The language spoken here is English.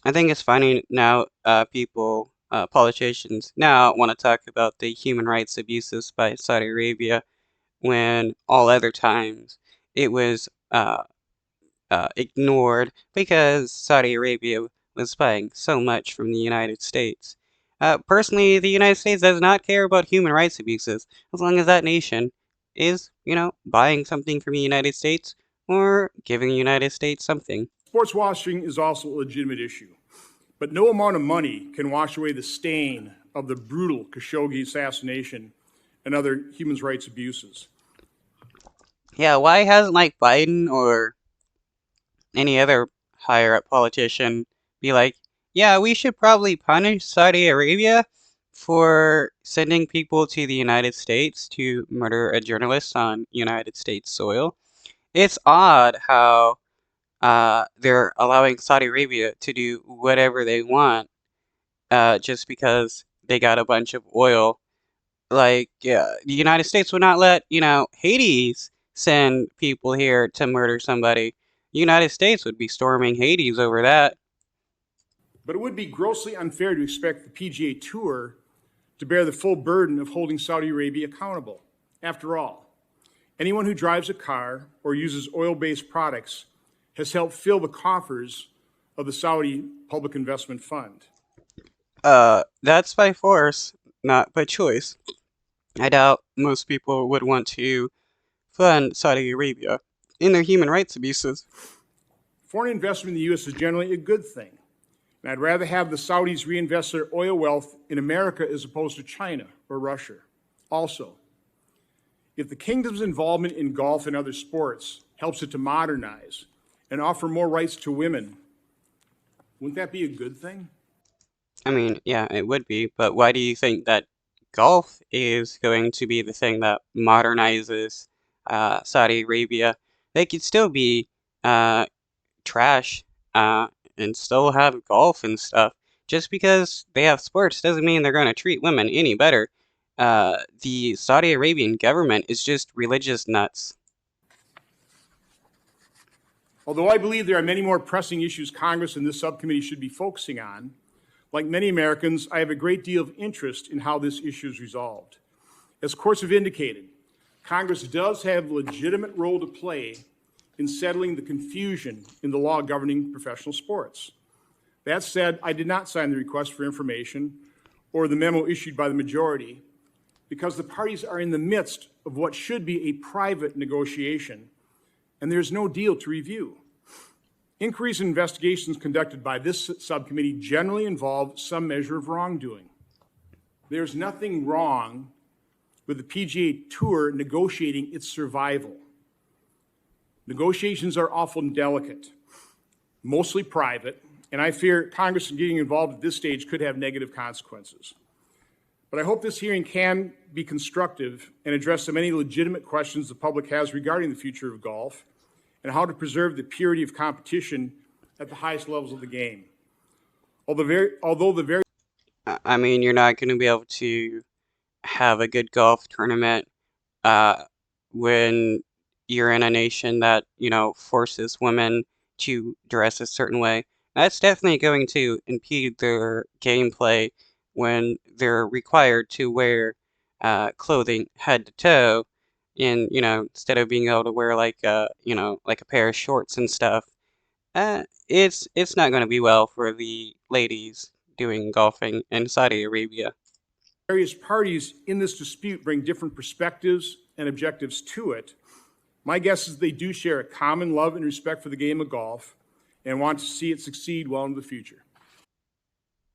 I think it's funny now, politicians now want to talk about the human rights abuses by Saudi Arabia when all other times it was ignored because Saudi Arabia was buying so much from the United States. Personally, the United States does not care about human rights abuses as long as that nation is, buying something from the United States or giving the United States something. Sports washing is also a legitimate issue, but no amount of money can wash away the stain of the brutal Khashoggi assassination and other human rights abuses. Yeah, why hasn't like Biden or any other higher up politician be like, yeah, we should probably punish Saudi Arabia for sending people to the United States to murder a journalist on United States soil? It's odd how they're allowing Saudi Arabia to do whatever they want just because they got a bunch of oil. Like, the United States would not let, Hades send people here to murder somebody. The United States would be storming Hades over that. But it would be grossly unfair to expect the PGA Tour to bear the full burden of holding Saudi Arabia accountable. After all, anyone who drives a car or uses oil-based products has helped fill the coffers of the Saudi Public Investment Fund. That's by force, not by choice. I doubt most people would want to fund Saudi Arabia in their human rights abuses. Foreign investment in the U.S. is generally a good thing, and I'd rather have the Saudis reinvest their oil wealth in America as opposed to China or Russia. Also, if the kingdom's involvement in golf and other sports helps it to modernize and offer more rights to women, wouldn't that be a good thing? I mean, yeah, it would be, but why do you think that golf is going to be the thing that modernizes Saudi Arabia? They could still be uh, trash and still have golf and stuff. Just because they have sports doesn't mean they're going to treat women any better. The Saudi Arabian government is just religious nuts. Although I believe there are many more pressing issues Congress and this subcommittee should be focusing on, like many Americans, I have a great deal of interest in how this issue is resolved. As courts have indicated, Congress does have a legitimate role to play in settling the confusion in the law governing professional sports. That said, I did not sign the request for information or the memo issued by the majority because the parties are in the midst of what should be a private negotiation, and there's no deal to review. Inquiries and investigations conducted by this subcommittee generally involve some measure of wrongdoing. There's nothing wrong with the PGA Tour negotiating its survival. Negotiations are often delicate, mostly private, and I fear Congress getting involved at this stage could have negative consequences. But I hope this hearing can be constructive and address the many legitimate questions the public has regarding the future of golf and how to preserve the purity of competition at the highest levels of the game. I mean, you're not going to be able to have a good golf tournament uh, when you're in a nation that, forces women to dress a certain way. That's definitely going to impede their gameplay when they're required to wear clothing head to toe, and instead of being able to wear like a pair of shorts and stuff. It's not going to be well for the ladies doing golfing in Saudi Arabia. Various parties in this dispute bring different perspectives and objectives to it. My guess is they do share a common love and respect for the game of golf and want to see it succeed well into the future.